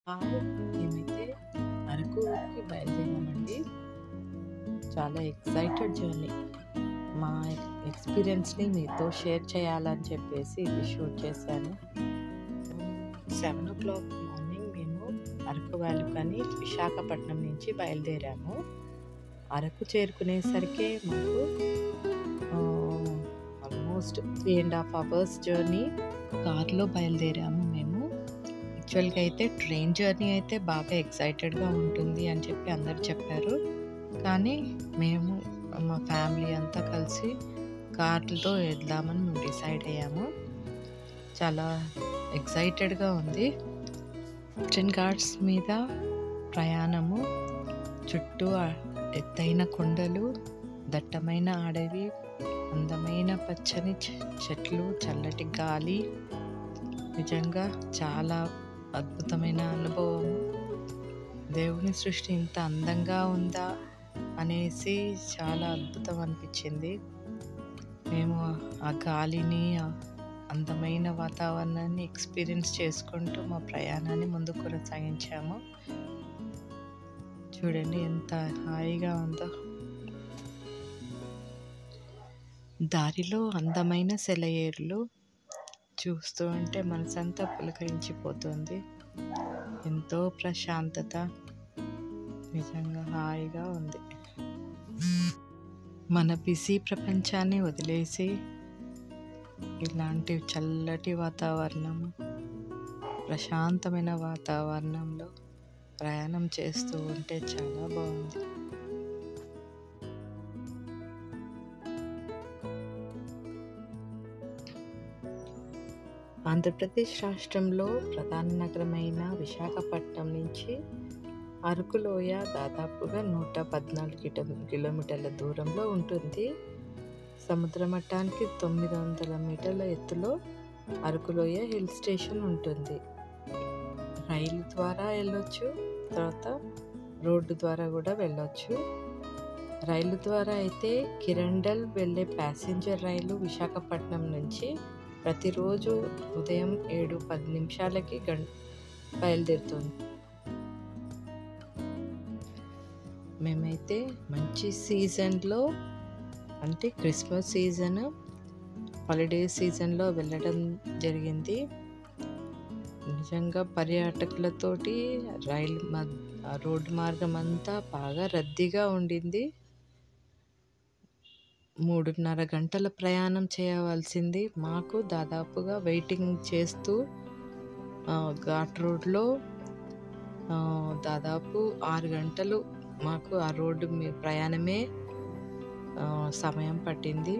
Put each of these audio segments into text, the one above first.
Hi! మేమైతే అరకుకి బయలుదేరామండి. చాలా excited journey. మా ఎక్స్‌పీరియన్స్‌ని మీతో షేర్ చేయాలని చెప్పేసి ఇది షూట్ చేశాను. 7:00 మార్నింగ్ మేము అరకు వ్యాలీకని విశాఖపట్నం నుంచి బయలుదేరాము. అరకు చేరుకునేసరికే మాకు ఆల్మోస్ట్ 3½ అవర్స్ జర్నీ. కార్‌లో బయలుదేరాము మేము. యాక్చువల్‌గా అయితే ట్రైన్ జర్నీ అయితే బాగా ఎక్సైటెడ్‌గా ఉంటుంది అని చెప్పి అందరూ చెప్పారు. కానీ మేము మా ఫ్యామిలీ అంతా కలిసి కార్‌లో వెళ్దామని మేము డిసైడ్ అయ్యాము. చాలా ఎక్సైటెడ్‌గా ఉంది. మౌంటైన్ ఘాట్స్ మీద ప్రయాణము. చుట్టూ ఎత్తైన కొండలు, దట్టమైన అడవి, అందమైన పచ్చని చెట్లు, చల్లటి గాలి. నిజంగా చాలా అద్భుతమైన అనుభవం. దేవుని సృష్టి ఇంత అందంగా ఉందా అనేసి చాలా అద్భుతం అనిపించింది. మేము ఆ గాలిని, అందమైన వాతావరణాన్ని ఎక్స్‌పీరియన్స్ చేసుకుంటూ మా ప్రయాణాన్ని ముందుకు కొనసాగించాము. చూడండి ఎంత హాయిగా ఉందో. దారిలో అందమైన సెలయేరులు చూస్తూ ఉంటే మనసంతా పులకరించిపోతుంది. ఎంతో ప్రశాంతత, నిజంగా హాయిగా ఉంది. మన బిజీ ప్రపంచాన్ని వదిలేసి ఇలాంటి చల్లటి వాతావరణం, ప్రశాంతమైన వాతావరణంలో ప్రయాణం చేస్తూ ఉంటే చాలా బాగుంది. ఆంధ్రప్రదేశ్ రాష్ట్రంలో ప్రధాన నగరమైన విశాఖపట్నం నుంచి అరకు లోయ దాదాపుగా 114 కిలోమీటర్ల దూరంలో ఉంటుంది. సముద్ర మట్టానికి 900 మీటర్ల ఎత్తులో అరకు లోయ హిల్ స్టేషన్ ఉంటుంది. రైలు ద్వారా వెళ్ళొచ్చు, తర్వాత రోడ్డు ద్వారా కూడా వెళ్ళొచ్చు. రైలు ద్వారా అయితే కిరండల్ వెళ్ళే ప్యాసింజర్ రైలు విశాఖపట్నం నుంచి ప్రతిరోజు ఉదయం 7:10 బయలుదేరుతుంది. మేమైతే మంచి సీజన్లో, అంటే క్రిస్మస్ సీజన్, హాలిడే సీజన్లో వెళ్ళడం జరిగింది. నిజంగా పర్యాటకులతోటి రోడ్డు మార్గం అంతా బాగా రద్దీగా ఉండింది. 3:30 గంటల ప్రయాణం చేయవలసింది. మాకు దాదాపుగా వెయిటింగ్ చేస్తూ ఘాట్ రోడ్లో దాదాపు 6 గంటలు మాకు ఆ రోడ్డు ప్రయాణమే సమయం పట్టింది.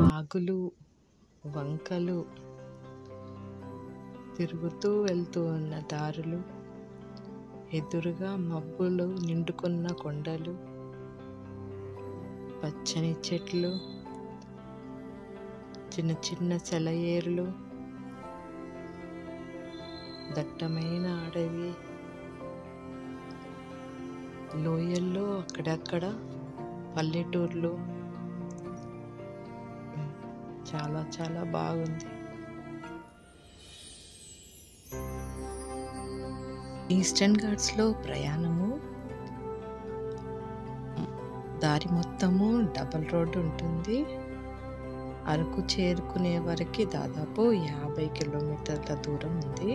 వాగులు, వంకలు, తిరుగుతూ వెళ్తూ ఉన్న దారులు, ఎదురుగా మబ్బులు నిండుకున్న కొండలు, పచ్చని చెట్లు, చిన్న చిన్న సెలయేరులు, దట్టమైన అడవి, లోయల్లో అక్కడక్కడ పల్లెటూర్లు. చాలా చాలా బాగుంది. ఈస్టర్న్ ఘాట్స్లో ప్రయాణము దారి మొత్తము డబల్ రోడ్డు ఉంటుంది. అరకు చేరుకునే వరకు దాదాపు 50 కిలోమీటర్ల దూరం ఉంది.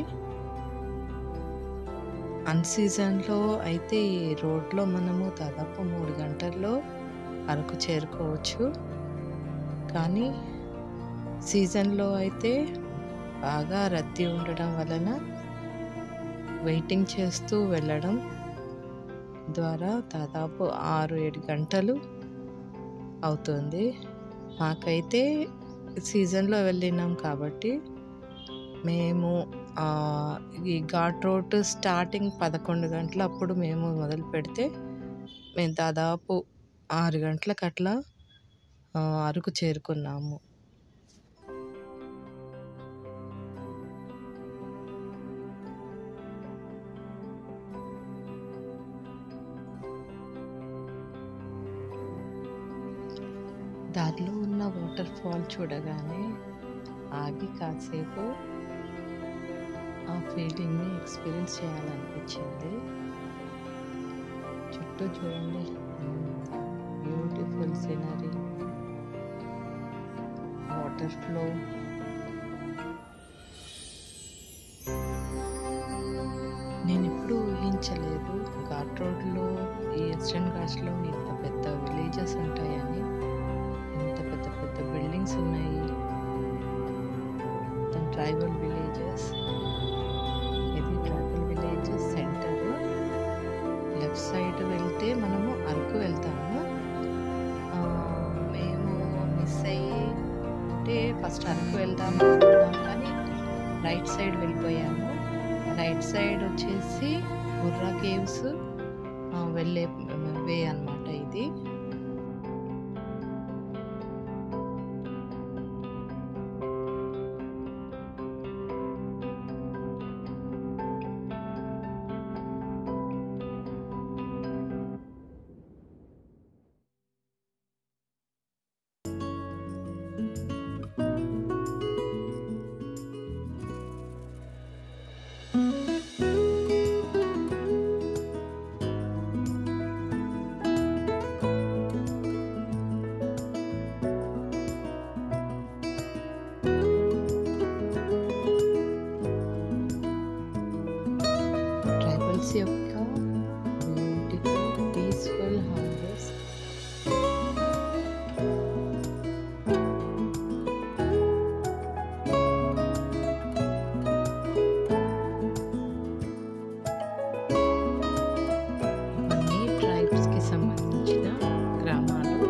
అన్సీజన్లో అయితే ఈ రోడ్లో మనము దాదాపు 3 గంటల్లో అరకు చేరుకోవచ్చు. కానీ సీజన్లో అయితే బాగా రద్దీ ఉండడం వలన వెయిటింగ్ చేస్తూ వెళ్ళడం ద్వారా దాదాపు 6-7 గంటలు అవుతుంది. మాకైతే సీజన్లో వెళ్ళినాం కాబట్టి మేము ఈ ఘాట్ రోడ్ స్టార్టింగ్ 11 గంటలు అప్పుడు మేము మొదలు పెడితే మేము దాదాపు 6 గంటలకు అట్లా అరకు చేరుకున్నాము. దారిలో ఉన్న వాటర్ ఫాల్ చూడగానే ఆగి కాసేపు ఆ ఫీలింగ్ని ఎక్స్పీరియన్స్ చేయాలనిపించింది. చుట్టూ చూడండి, బ్యూటిఫుల్ సీనరీ, వాటర్ ఫ్లో. నేను ఎప్పుడూ ఊహించలేదు ఘాట్ రోడ్లో ఈ ఈస్టర్న్ ఘాట్స్లో ఇంత పెద్ద విలేజెస్ ఉంటాయని. ఇంత పెద్ద పెద్ద బిల్డింగ్స్ ఉన్నాయి. Tribal villages. ఇది tribal villages center. Left side వెళ్తే మనము అరకు వెళ్తాము. మేము మిస్ అయ్యి ఫస్ట్ అరకు వెళ్దాం అనుకున్నాం, కానీ రైట్ సైడ్ వెళ్ళిపోయాము. రైట్ సైడ్ వచ్చేసి బుర్రా కేవ్స్ వెళ్ళే వే అన్నమాట ఇది. ట్రైబల్స్ యొక్క బ్యూటిఫుల్ పీస్ఫుల్ హౌసెస్. అన్ని ట్రైబ్స్కి సంబంధించిన గ్రామాలు.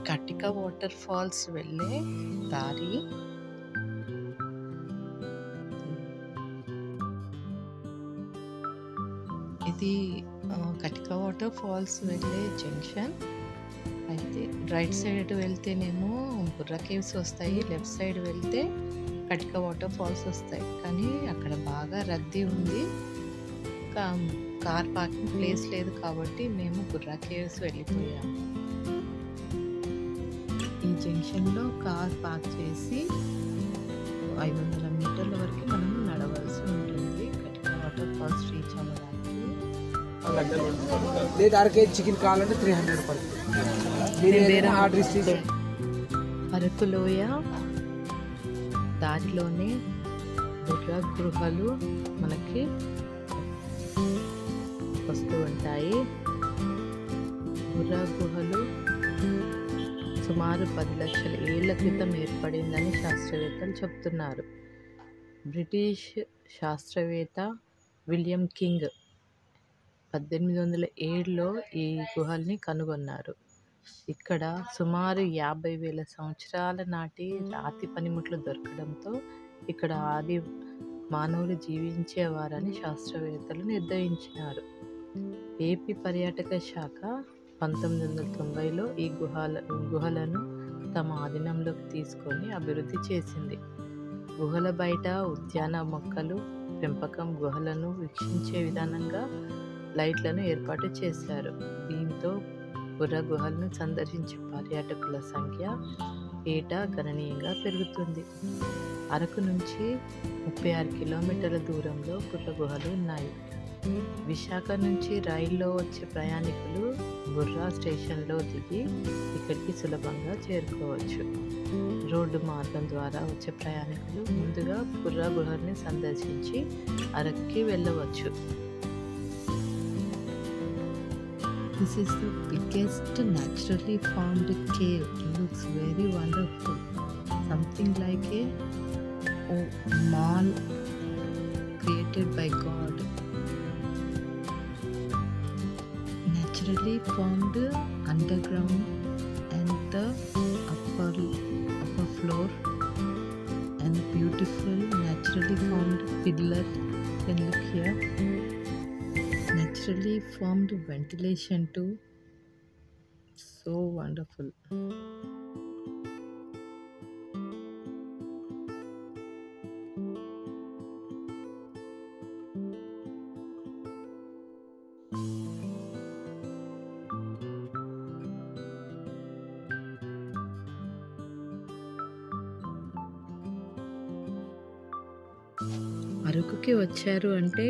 కటిక వాటర్ ఫాల్స్ వెళ్ళే దారి. ఇది కటిక వాటర్ ఫాల్స్ వెళ్ళే జంక్షన్. అయితే రైట్ సైడ్ వెళ్తేనేమో బుర్రా కేవ్స్ వస్తాయి, లెఫ్ట్ సైడ్ వెళ్తే కటిక వాటర్ ఫాల్స్ వస్తాయి. కానీ అక్కడ బాగా రద్దీ ఉంది, కార్ పార్కింగ్ ప్లేస్ లేదు కాబట్టి మేము బుర్రా కేవ్స్ వెళ్ళిపోయాము. ఈ జంక్షన్లో కార్ పార్క్ చేసి 500 మీటర్ల వరకు మనం నడవలసి ఉంటుంది కటిక వాటర్ ఫాల్స్ రీచ్ అవ్వడానికి. చికెన్ కావాలంటే 300 పడుతుంది. అరకులోయ దారిలోనే బుర్రా గుహలు మనకి వస్తూ ఉంటాయి. బుర్రా గుహలు సుమారు 10 లక్షల ఏళ్ల క్రితం ఏర్పడిందని శాస్త్రవేత్తలు చెప్తున్నారు. బ్రిటిష్ శాస్త్రవేత్త విలియం కింగ్ 1807లో ఈ గుహల్ని కనుగొన్నారు. ఇక్కడ సుమారు 50,000 సంవత్సరాల నాటి రాతి పనిముట్లు దొరకడంతో ఇక్కడ ఆది మానవులు జీవించేవారని శాస్త్రవేత్తలు నిర్ధారించినారు. ఏపీ పర్యాటక శాఖ 1990లో ఈ గుహలను తమ ఆధీనంలోకి తీసుకొని అభివృద్ధి చేసింది. గుహల బయట ఉద్యాన మొక్కలు పెంపకం, గుహలను వీక్షించే విధానంగా లైట్లను ఏర్పాటు చేశారు. దీంతో బుర్రా గుహలను సందర్శించే పర్యాటకుల సంఖ్య ఏటా గణనీయంగా పెరుగుతుంది. అరకు నుంచి 36 కిలోమీటర్ల దూరంలో బుర్రా గుహలు ఉన్నాయి. విశాఖ నుంచి రైల్లో వచ్చే ప్రయాణికులు బుర్రా స్టేషన్లో దిగి ఇక్కడికి సులభంగా చేరుకోవచ్చు. రోడ్డు మార్గం ద్వారా వచ్చే ప్రయాణికులు ముందుగా బుర్రా గుహల్ని సందర్శించి అరక్కి వెళ్ళవచ్చు. This is the biggest naturally formed cave. It looks very wonderful. Something like a mall created by God. Naturally formed underground and the upper floor, and beautiful naturally formed pillar. You can look here. Naturally formed ventilation too. So wonderful. అరకుకి వచ్చారు అంటే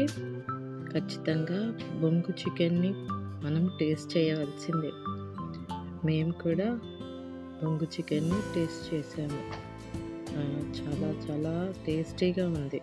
ఖచ్చితంగా బొంగు చికెన్ని మనం taste చేయవలసిందే. మేము కూడా బొంగు చికెన్ని టేస్ట్ చేసాము. చాలా చాలా టేస్టీగా ఉంది.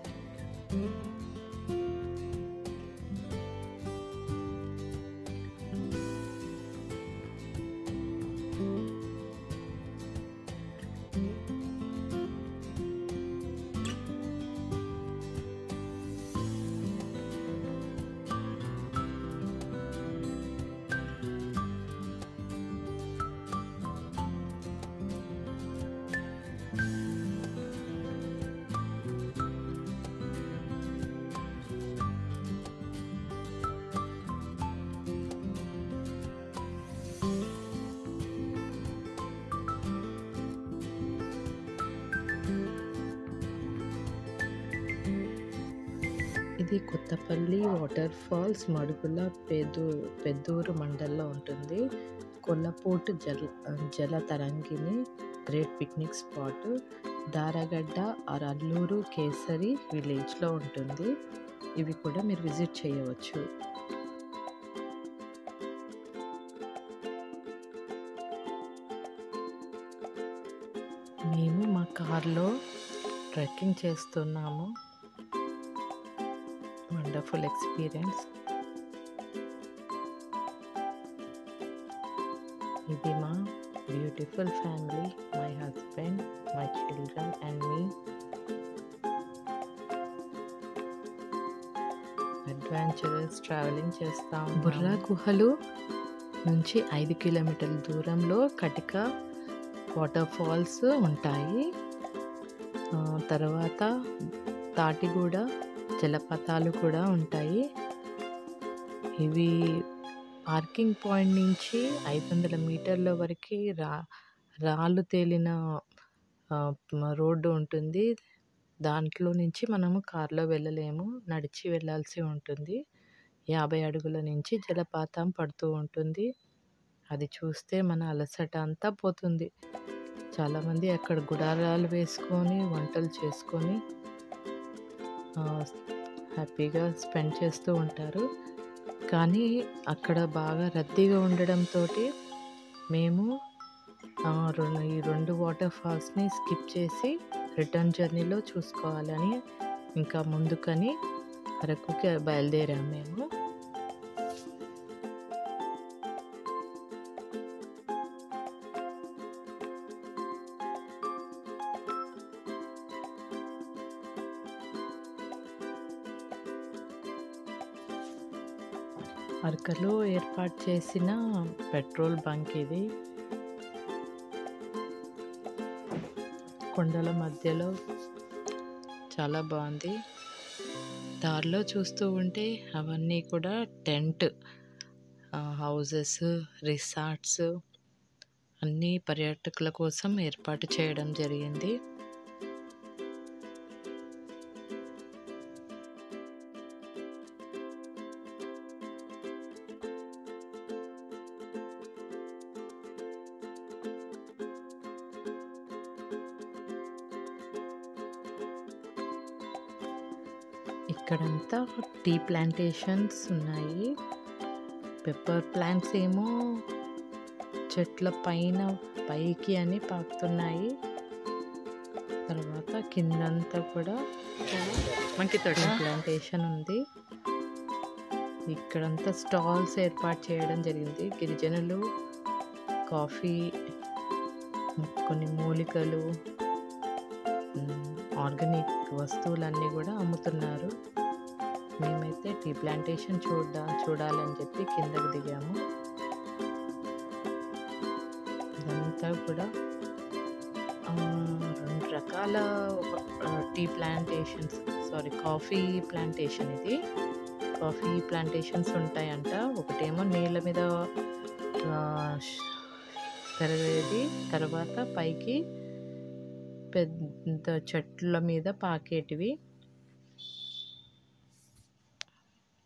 ఇది కొత్తపల్లి వాటర్ ఫాల్స్ మడుగుల పెద్దూరు మండల్లో ఉంటుంది. Kollapotu Jala Tarangini great picnic spot Daragadda ఆర్ అల్లూరు కేసరి విలేజ్లో ఉంటుంది. ఇవి కూడా మీరు విజిట్ చేయవచ్చు. మేము మా కార్లో ట్రెక్కింగ్ చేస్తున్నాము. Wonderful experience. ఇది మా beautiful family, my husband, my children and me. Adventurous travelling చేస్తాం. బుర్రా గుహలు నుంచి 5 కిలోమీటర్ల దూరంలో కటిక వాటర్ ఫాల్స్ ఉంటాయి. తర్వాత తాటిగూడ జలపాతాలు కూడా ఉంటాయి. ఇవి పార్కింగ్ పాయింట్ నుంచి 500 మీటర్ల వరకు రాళ్ళు తేలిన రోడ్డు ఉంటుంది. దాంట్లో నుంచి మనము కార్లో వెళ్ళలేము, నడిచి వెళ్ళాల్సి ఉంటుంది. 50 అడుగుల నుంచి జలపాతం పడుతూ ఉంటుంది. అది చూస్తే మన అలసట అంతా పోతుంది. చాలామంది అక్కడ గుడారాలు వేసుకొని వంటలు చేసుకొని హ్యాపీగా స్పెండ్ చేస్తూ ఉంటారు. కానీ అక్కడ బాగా రద్దీగా ఉండడంతో మేము ఈ 2 వాటర్ ఫాల్స్ని స్కిప్ చేసి రిటర్న్ జర్నీలో చూసుకోవాలని ఇంకా ముందుకని అరకుకి బయలుదేరాము మేము. అరకులో ఏర్పాటు చేసిన పెట్రోల్ బంక్ ఇది. కొండల మధ్యలో చాలా బాగుంది. దారిలో చూస్తూ ఉంటే అవన్నీ కూడా టెంట్ హౌజెస్, రిసార్ట్స్ అన్నీ పర్యాటకుల కోసం ఏర్పాటు చేయడం జరిగింది. ఇక్కడంతా టీ ప్లాంటేషన్స్ ఉన్నాయి. పెప్పర్ ప్లాంట్స్ ఏమో చెట్ల పైకి అని పాకుతున్నాయి. తర్వాత కిందంతా కూడా మనకి టీ ప్లాంటేషన్ ఉంది. ఇక్కడంతా స్టాల్స్ ఏర్పాటు చేయడం జరిగింది. గిరిజనులు కాఫీ, కొన్ని మూలికలు, ఆర్గానిక్ వస్తువులన్నీ కూడా అమ్ముతున్నారు. మేమైతే టీ ప్లాంటేషన్ చూడాలని చెప్పి కిందకి దిగాము. ఇదంతా కూడా 2 రకాల కాఫీ ప్లాంటేషన్ ఇది. కాఫీ ప్లాంటేషన్స్ ఉంటాయంట. ఒకటేమో నీళ్ళ మీద పెరిగేది, తర్వాత పైకి పెద్ద చెట్ల మీద పాకేటివి.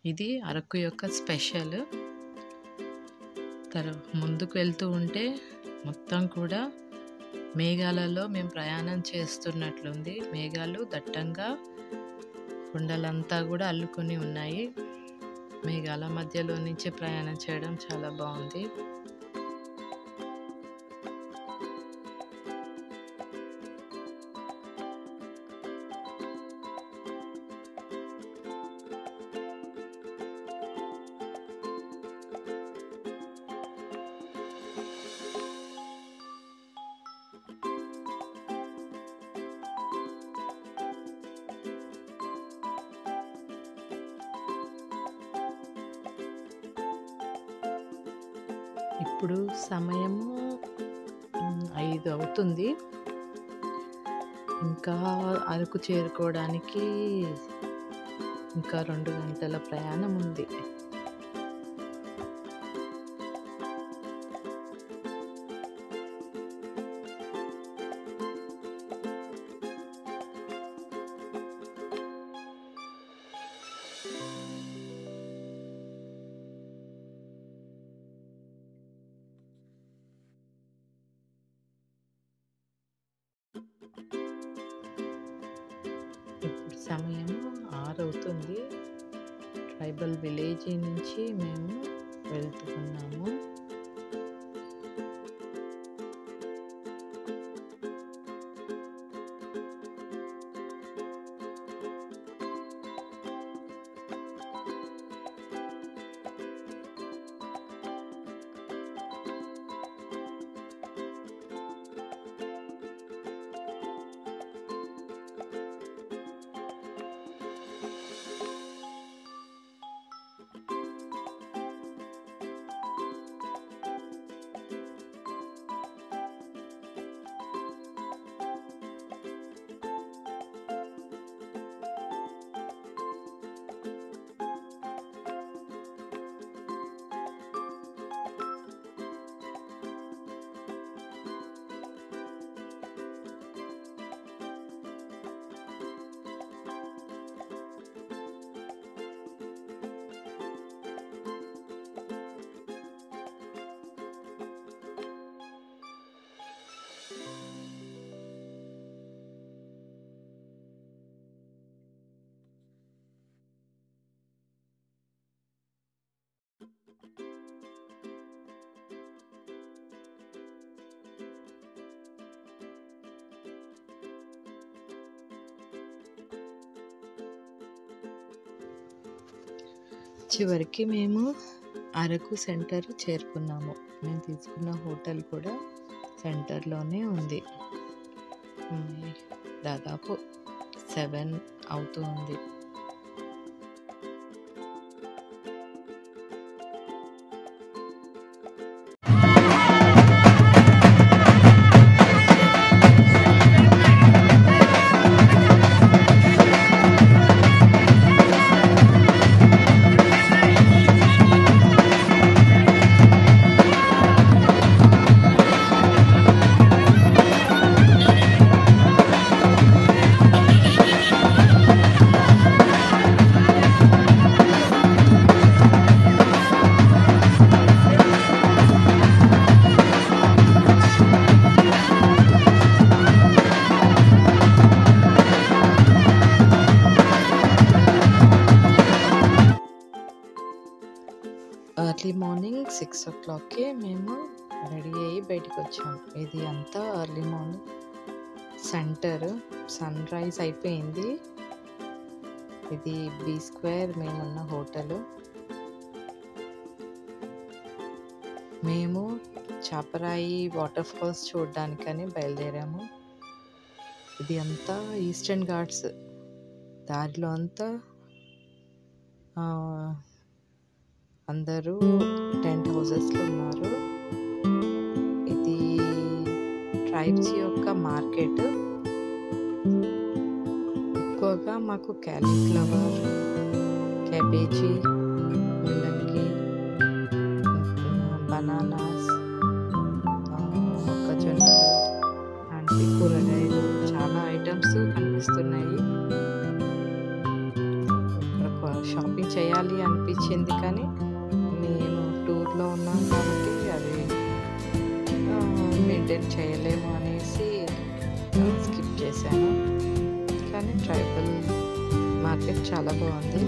ఇది అరకు యొక్క స్పెషల్. ముందుకు వెళ్తూ ఉంటే మొత్తం కూడా మేఘాలలో మేము ప్రయాణం చేస్తున్నట్లుంది. మేఘాలు దట్టంగా కొండలంతా కూడా అల్లుకొని ఉన్నాయి. మేఘాల మధ్యలో నుంచి ప్రయాణం చేయడం చాలా బాగుంది. ఇప్పుడు సమయము 5 అవుతుంది. ఇంకా అరకు చేరుకోవడానికి ఇంకా 2 గంటల ప్రయాణం ఉంది. ఇప్పుడు సమయం 6 అవుతుంది. ట్రైబల్ విలేజ్ నుంచి మేము వెళ్తున్నాము. చివరికి మేము అరకు సెంటర్ చేరుకున్నాము. మేము తీసుకున్న హోటల్ కూడా సెంటర్లోనే ఉంది. దాదాపు 7 అవుతూ ఉంది. ఎర్లీ మార్నింగ్ 6 o'clockకే మేము రెడీ అయ్యి బయటకు వచ్చాము. ఇది అంతా early morning centre. Sunrise అయిపోయింది. ఇది బీ స్క్వేర్ మేమున్న హోటల్. మేము చాపరాయి వాటర్ ఫాల్స్ చూడడానికని బయలుదేరాము. ఇది అంతా ఈస్టర్న్ ఘాట్స్. దారిలో అంతా అందరూ టెంట్ హౌసెస్లో ఉన్నారు. ఇది ట్రైబ్స్ యొక్క మార్కెట్. ఎక్కువగా మాకు క్యాలీఫ్లవర్, క్యాబేజీ, ముల్లంగి, బనానాస్, మొక్కజొన్నలు లాంటి కూరగాయలు చాలా ఐటమ్స్ కనిపిస్తున్నాయి. ఇక్కడ షాపింగ్ చేయాలి అనిపించింది, కానీ మేము టూర్లో ఉన్నాం కాబట్టి అది మెయింటైన్ చేయలేము అనేసి స్కిప్ చేశాను. కానీ ట్రైబల్ మార్కెట్ చాలా బాగుంది.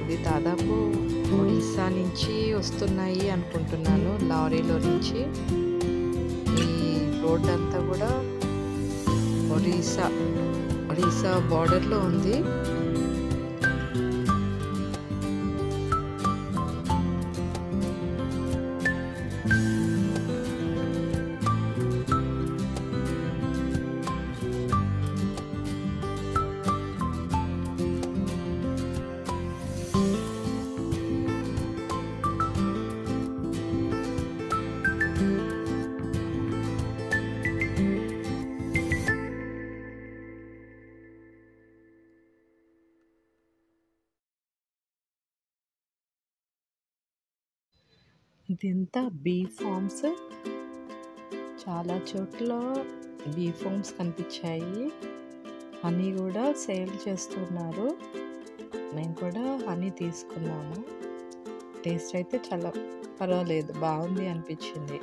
ఇది దాదాపు ఒడిస్సా నుంచి వస్తున్నాయి అనుకుంటున్నాను, లారీలో నుంచి. ఈ రోడ్ అంతా కూడా ఒడిస్సా బార్డర్లో ఉంది. ఇదంతా బీ ఫార్మ్స్. చాలా చోట్ల బీ ఫార్మ్స్ కనిపించాయి. హనీ కూడా సేల్ చేస్తున్నారు. మేము కూడా హనీ తీసుకున్నాము. టేస్ట్ అయితే చాలా పర్వాలేదు, బాగుంది అనిపించింది.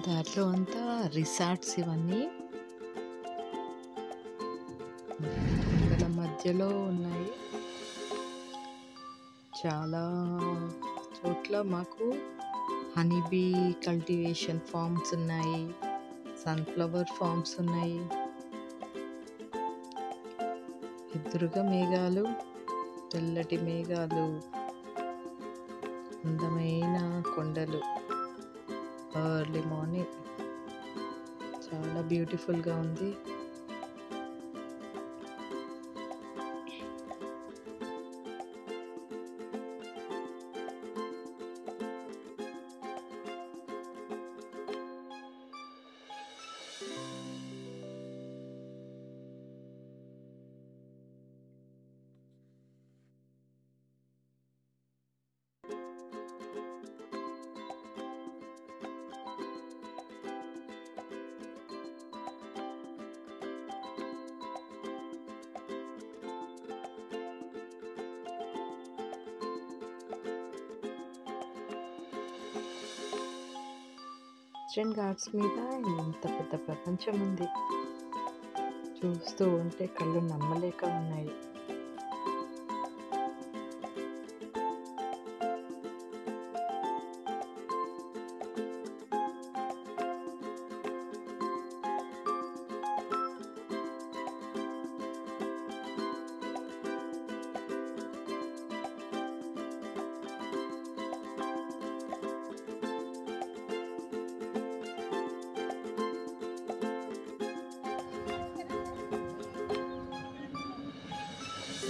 దాంట్లో అంతా రిసార్ట్స్. ఇవన్నీ కొండల మధ్య మధ్యలో ఉన్నాయి. చాలా చోట్ల మాకు హనీబీ కల్టివేషన్ ఫార్మ్స్ ఉన్నాయి, సన్ఫ్లవర్ ఫార్మ్స్ ఉన్నాయి. ఎదురుగా మేఘాలు, తెల్లటి మేఘాలు, అందమైన కొండలు. ఎర్లీ మార్నింగ్ చాలా బ్యూటిఫుల్గా ఉంది. వెస్టర్న్ ఘాట్స్ మీద ఇంత పెద్ద ప్రపంచం ఉంది. చూస్తూ ఉంటే కళ్ళు నమ్మలేక ఉన్నాయి.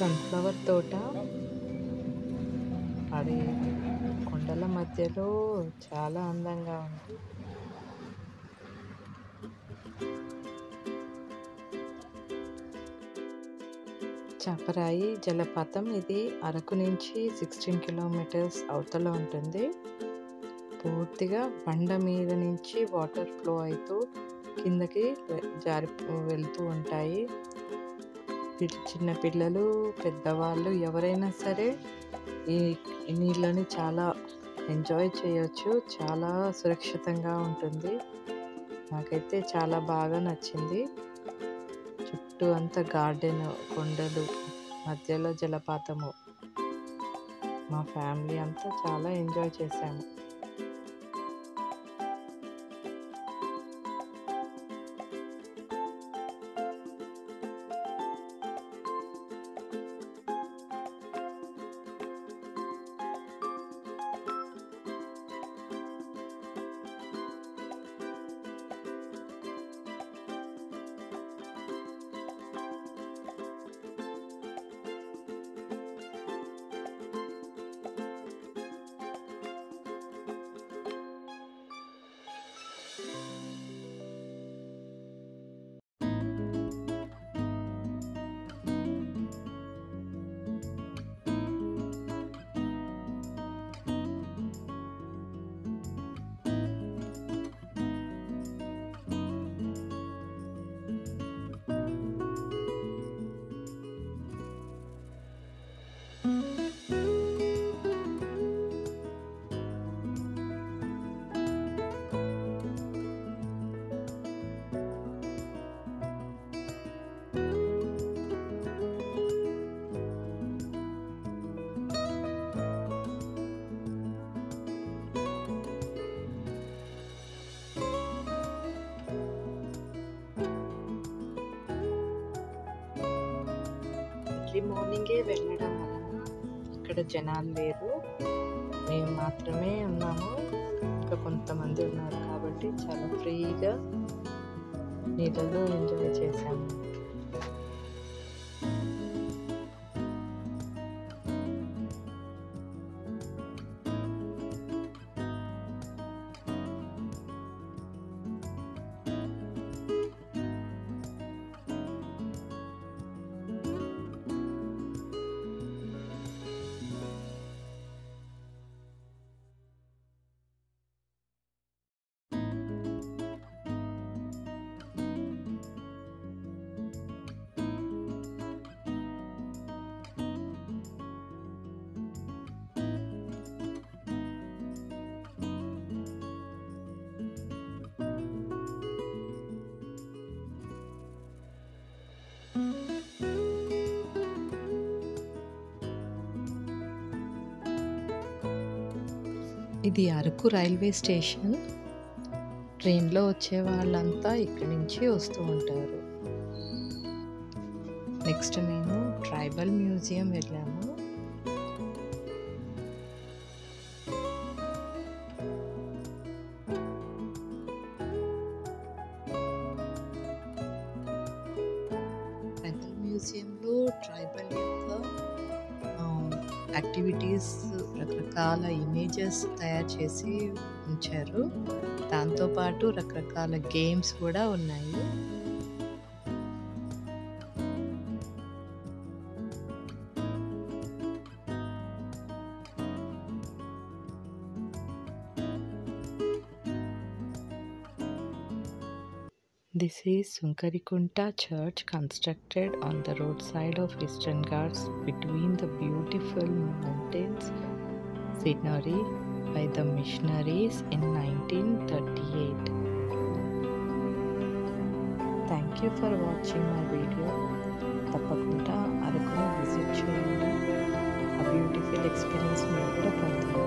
సన్ఫ్లవర్ తోట అది కొండల మధ్యలో చాలా అందంగా ఉంది. చాపరాయి జలపాతం ఇది అరకు నుంచి 16 కిలోమీటర్స్ అవతల ఉంటుంది. పూర్తిగా బండ మీద నుంచి వాటర్ ఫ్లో అవుతూ కిందకి జారి వెళ్తూ ఉంటాయి. చిన్న పిల్లలు, పెద్దవాళ్ళు ఎవరైనా సరే ఈ నీళ్ళని చాలా ఎంజాయ్ చేయొచ్చు. చాలా సురక్షితంగా ఉంటుంది. నాకైతే చాలా బాగా నచ్చింది. చుట్టూ అంతా గార్డెన్, కొండలు, మధ్యలో జలపాతము. మా ఫ్యామిలీ అంతా చాలా ఎంజాయ్ చేశాము. ఎర్లీ మార్నింగే వెళ్ళడం వలన ఇక్కడ జనాలు లేరు, మేము మాత్రమే ఉన్నాము. ఇంకా కొంతమంది ఉన్నారు కాబట్టి చాలా ఫ్రీగా నీళ్ళలో ఎంజాయ్ చేశాము. ఇది అరకు రైల్వే స్టేషన్. ట్రైన్లో వచ్చే వాళ్ళంతా ఇక్కడి నుంచి వస్తూ ఉంటారు. నెక్స్ట్ మేము ట్రైబల్ మ్యూజియం వెళ్ళాము. ట్రైబల్ మ్యూజియంలో ట్రైబల్ యొక్క యాక్టివిటీస్, రకరకాల ఇమేజెస్ తయారు చేసి ఉంచారు. దాంతోపాటు రకరకాల గేమ్స్ కూడా ఉన్నాయి. This is Sunkarikunta Church, constructed on the roadside of Eastern Ghats between the beautiful mountains scenery by the missionaries in 1938. Thank you for watching my video. తప్పకుండా అరకుని విజిట్ చేయండి. ఆ బ్యూటిఫుల్ ఎక్స్పీరియన్స్ మీరు కూడా పొందండి.